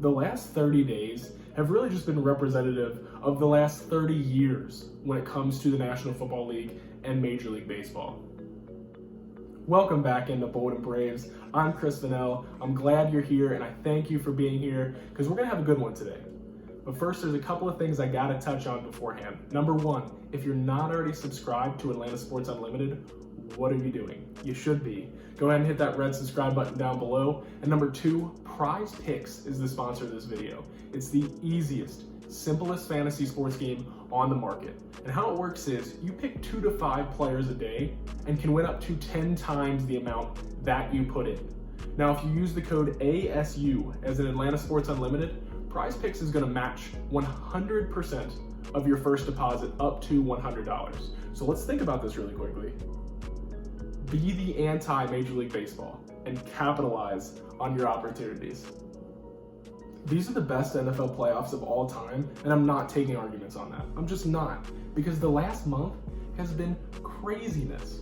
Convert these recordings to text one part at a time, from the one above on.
the last 30 days have really just been representative of the last 30 years when it comes to the National Football League and Major League Baseball. Welcome back into Bold and Braves. I'm Chris Vanell. I'm glad you're here, and I thank you for being here because we're going to have a good one today. But first, there's a couple of things I got to touch on beforehand. Number one, if you're not already subscribed to Atlanta Sports Unlimited, what are you doing? You should be. Go ahead and hit that red subscribe button down below. And number two, Prize Picks is the sponsor of this video. It's the easiest, simplest fantasy sports game on the market. And how it works is you pick 2 to 5 players a day and can win up to 10 times the amount that you put in. Now, if you use the code ASU as in Atlanta Sports Unlimited, Prize Picks is going to match 100% of your first deposit up to $100. So let's think about this really quickly. Be the anti-Major League Baseball and capitalize on your opportunities. These are the best NFL playoffs of all time, and I'm not taking arguments on that. I'm just not, because the last month has been craziness.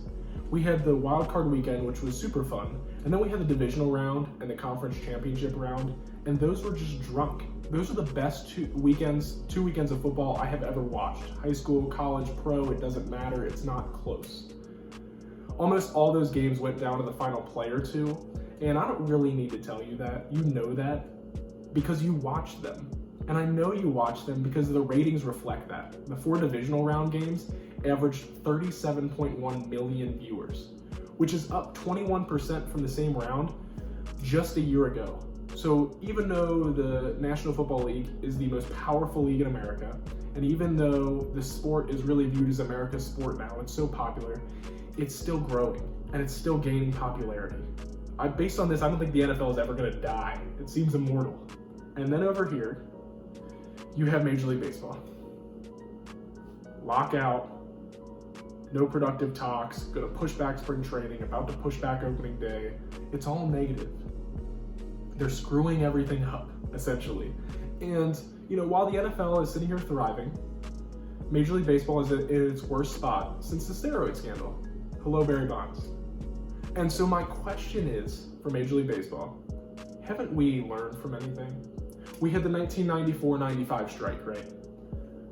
We had the wild card weekend, which was super fun, and then we had the divisional round and the conference championship round, and those were just drunk. Those are the best two weekends of football I have ever watched. High school, college, pro, it doesn't matter, it's not close. Almost all those games went down to the final play or two, and I don't really need to tell you that. You know that because you watched them. And I know you watched them because the ratings reflect that. The 4 divisional round games averaged 37.1 million viewers, which is up 21% from the same round just a year ago. So even though the National Football League is the most powerful league in America, and even though the sport is really viewed as America's sport now, it's so popular, it's still growing and it's still gaining popularity. Based on this, I don't think the NFL is ever going to die. It seems immortal. And then over here, you have Major League Baseball. Lockout, no productive talks, going to push back spring training, about to push back opening day. It's all negative. They're screwing everything up, essentially. And, while the NFL is sitting here thriving, Major League Baseball is in its worst spot since the steroid scandal. Hello, Barry Bonds. And so my question is, for Major League Baseball, haven't we learned from anything? We had the 1994-95 strike, right?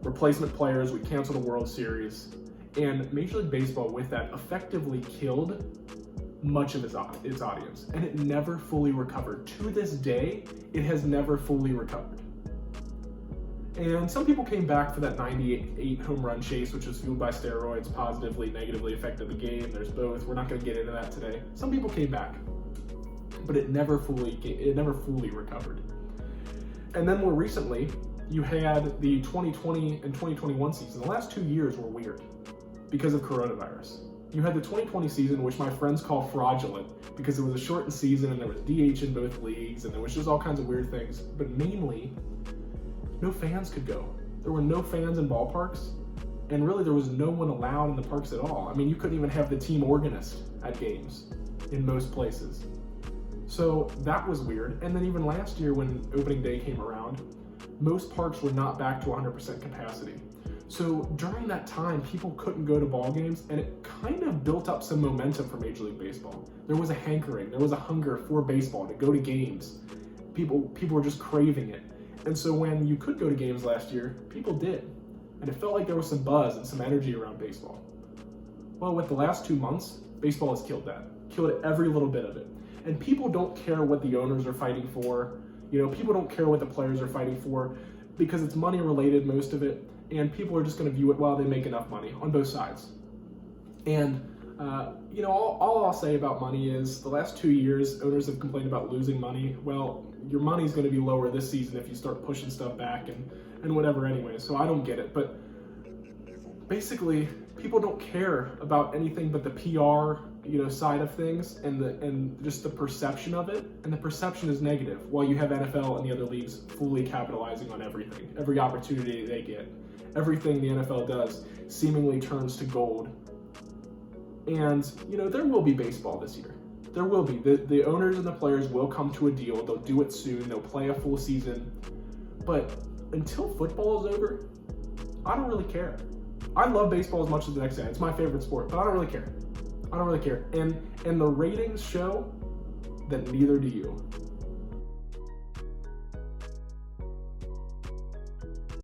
Replacement players, we canceled a World Series, and Major League Baseball with that effectively killed much of its audience, and it never fully recovered. To this day, it has never fully recovered. And some people came back for that 98 home run chase, which was fueled by steroids, positively, negatively affected the game. There's both. We're not going to get into that today. Some people came back, but it never fully recovered. And then more recently, you had the 2020 and 2021 season. The last 2 years were weird because of coronavirus. You had the 2020 season, which my friends call fraudulent because it was a shortened season and there was DH in both leagues and there was just all kinds of weird things. But mainly, no fans could go. There were no fans in ballparks, and really there was no one allowed in the parks at all. I mean, you couldn't even have the team organist at games in most places. So that was weird. And then even last year when opening day came around, most parks were not back to 100% capacity. So during that time, people couldn't go to ball games, and it kind of built up some momentum for Major League Baseball. There was a hankering, there was a hunger for baseball to go to games. People were just craving it. And so when you could go to games last year, people did. And it felt like there was some buzz and some energy around baseball. Well, with the last 2 months, baseball has killed that. Killed every little bit of it. And people don't care what the owners are fighting for. People don't care what the players are fighting for because it's money related, most of it. And people are just going to view it while they make enough money on both sides. And, all I'll say about money is the last 2 years, owners have complained about losing money. Well, your money's going to be lower this season if you start pushing stuff back and whatever anyway. So I don't get it. But basically, people don't care about anything but the PR, side of things and just the perception of it. And the perception is negative while you have NFL and the other leagues fully capitalizing on everything, every opportunity they get. Everything the NFL does seemingly turns to gold. And, there will be baseball this year. There will be. The owners and the players will come to a deal. They'll do it soon. They'll play a full season. But until football is over, I don't really care. I love baseball as much as the next guy. It's my favorite sport, but I don't really care. I don't really care. And the ratings show that neither do you.